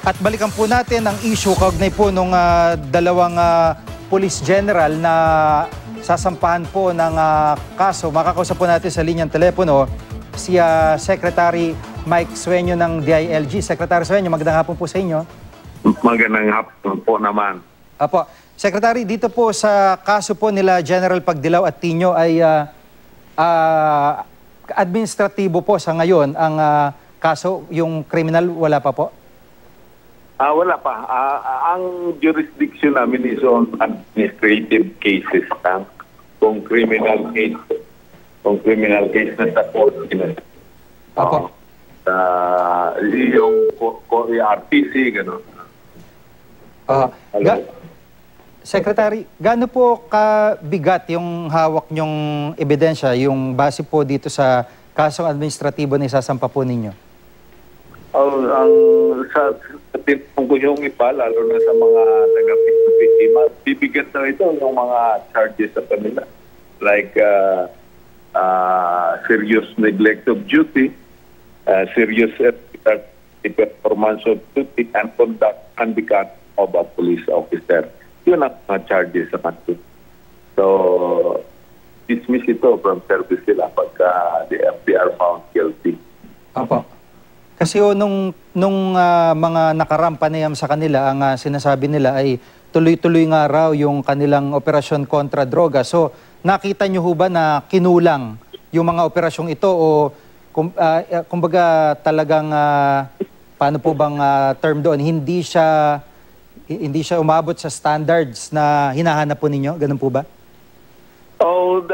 At balikan po natin ang issue kaugnay po nung dalawang police general na sasampahan po ng kaso. Makakausap po natin sa linyang telepono si Secretary Mike Sueño ng DILG. Secretary Sueño, magandang hapon po sa inyo. Magandang hapon po naman. Apo. Secretary, dito po sa kaso po nila General Pagdilaw at Tinio ay administratibo po sa ngayon ang kaso, yung criminal wala pa po? Wala pa. Ang jurisdiction namin is on administrative cases lang. Kung criminal case na sa court. Apo. Yung RTC, gano'n. Secretary, gaano po kabigat yung hawak nyong ebidensya, yung base po dito sa kasong administratibo na isasampa po ninyo? Sa tinong ko yung iba, lalo na sa mga taga-biktima, bibigyan na ito ng mga charges sa kanila. Like serious neglect of duty, serious performance of duty, and conduct unbecoming of a police officer. Yun ang mga charges sa kanila. So, dismiss ito from service sila pagka they are found guilty. Apo. Kasi nung mga nakarampanayam sa kanila, ang sinasabi nila ay tuloy-tuloy nga raw yung kanilang operasyon kontra droga. So, nakita nyo ho ba na kinulang yung mga operasyong ito o kumbaga talagang, paano po bang term doon, hindi siya umabot sa standards na hinahanap po ninyo? Ganun po ba?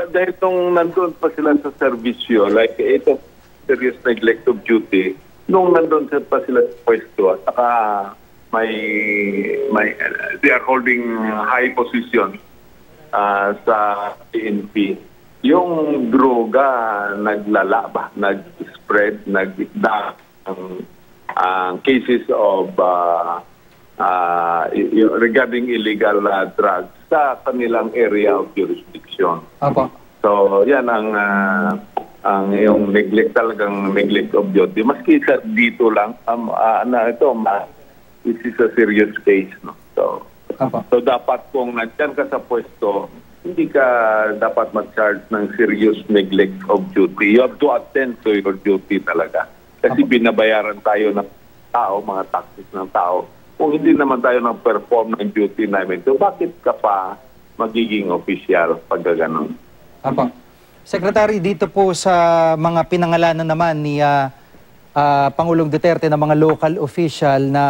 Dahil nung nandun pa sila sa servisyo, like ito, serious neglect of duty, nung nandun pa sila sa pwesto, at saka they are holding high position sa PNP. Yung droga naglalaba, nag-spread, ang cases of regarding illegal drugs sa kanilang area of jurisdiction. Apo. So, yan ang yung neglect, talagang neglect of duty. Maski sa dito lang, this is a serious case. No? So, dapat kung nandyan ka sa pwesto, hindi ka dapat mag-charge ng serious neglect of duty. You have to attend to your duty talaga. Kasi binabayaran tayo ng tao, mga taxes ng tao. Kung hindi naman tayo nang-perform ng duty namin, so bakit ka pa magiging official pag gano'n? Apo. Secretary, dito po sa mga pinangalanan naman ni Pangulong Duterte na mga local official na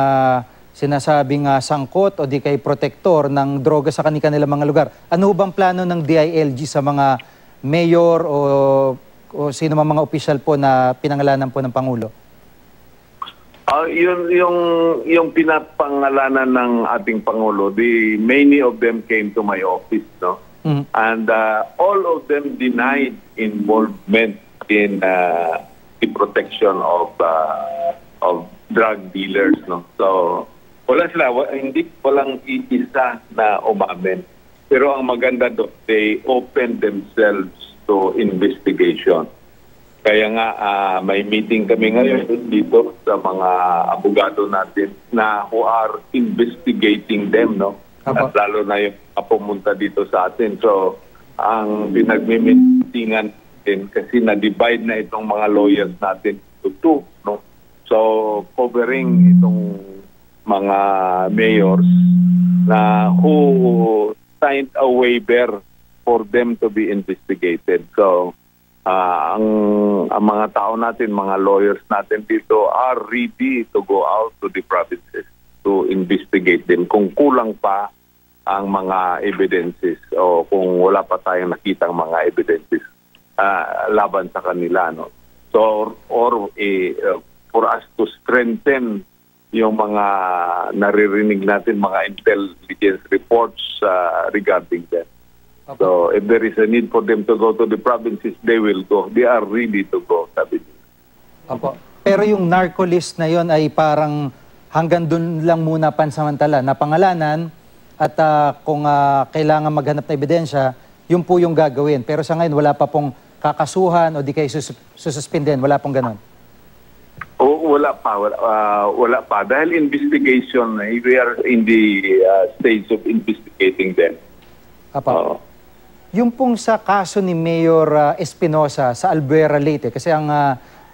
sinasabing sangkot o di kay protektor ng droga sa kanilang mga lugar. Ano bang plano ng DILG sa mga mayor o sino mang mga official po na pinangalanan po ng Pangulo? Yung pinapangalanan ng ating Pangulo, many of them came to my office, no? Mm-hmm. And all of them denied involvement in the protection of drug dealers, no? So walang isa na umamin. Pero ang maganda doon, they opened themselves to investigation. Kaya nga may meeting kami ngayon dito sa mga abogado natin na who are investigating them, no? At lalo na yung pumunta dito sa atin. So, ang pinagmimitingan natin kasi na-divide na itong mga lawyers natin to two, no? So, covering itong mga mayors na who signed a waiver for them to be investigated. So, ang mga tao natin, mga lawyers natin dito are ready to go out to the provinces to investigate them kung kulang pa ang mga evidences o kung wala pa tayong nakitang mga evidences laban sa kanila, no? So, for us to strengthen yung mga naririnig natin, mga intelligence reports regarding them. Okay. So, if there is a need for them to go to the provinces, they will go. They are ready to go, sabi nila. Opo. Pero yung narco list na yon ay parang hanggang dun lang muna pansamantala na pangalanan at kung kailangan maghanap na ebidensya, yun po yung gagawin. Pero sa ngayon, wala pa pong kakasuhan o di kayo sususpendin. Wala pong ganon. Wala pa. Dahil investigation, we are in the stage of investigating them. Apa. Yung pong sa kaso ni Mayor Espinosa sa Albuera Leyte, kasi ang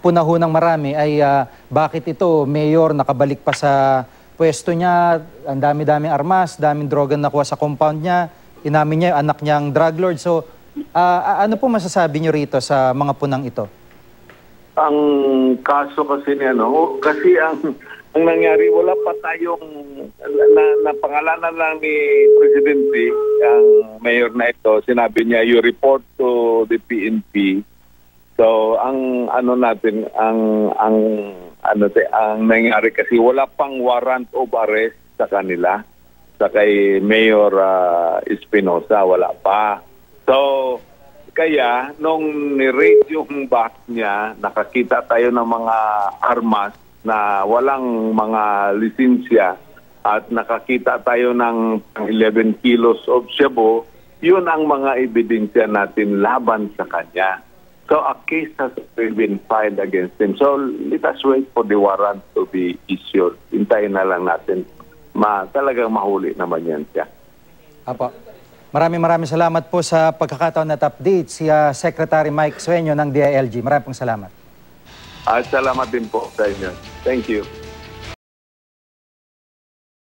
punahunang marami ay bakit ito, Mayor, nakabalik pa sa pwesto niya, ang dami-daming armas, daming droga nakuha sa compound niya, inamin niya yung anak niyang drug lord. So, ano po masasabi niyo rito sa mga punang ito? Ang kaso kasi kasi ang nangyari, wala pa tayong napangalanan lang ni Presidente, ang mayor na ito, sinabi niya, you report to the PNP. So, ang nangyari kasi wala pang warrant of arrest sa kanila, sa kay Mayor Espinosa, wala pa. So, kaya, nung ni-raid yung bus niya, nakakita tayo ng mga armas na walang mga lisensya at nakakita tayo ng 11 kilos of shabu, yun ang mga ebidensya natin laban sa kanya. So, a case has been filed against him. So, let us wait for the warrant to be issued. Hintayin na lang natin. Talagang mahuli naman yan siya. Apo. Maraming salamat po sa pagkakataon at update si Secretary Mike Sueño ng DILG. Maraming salamat. At salamat din po sa inyo. Thank you.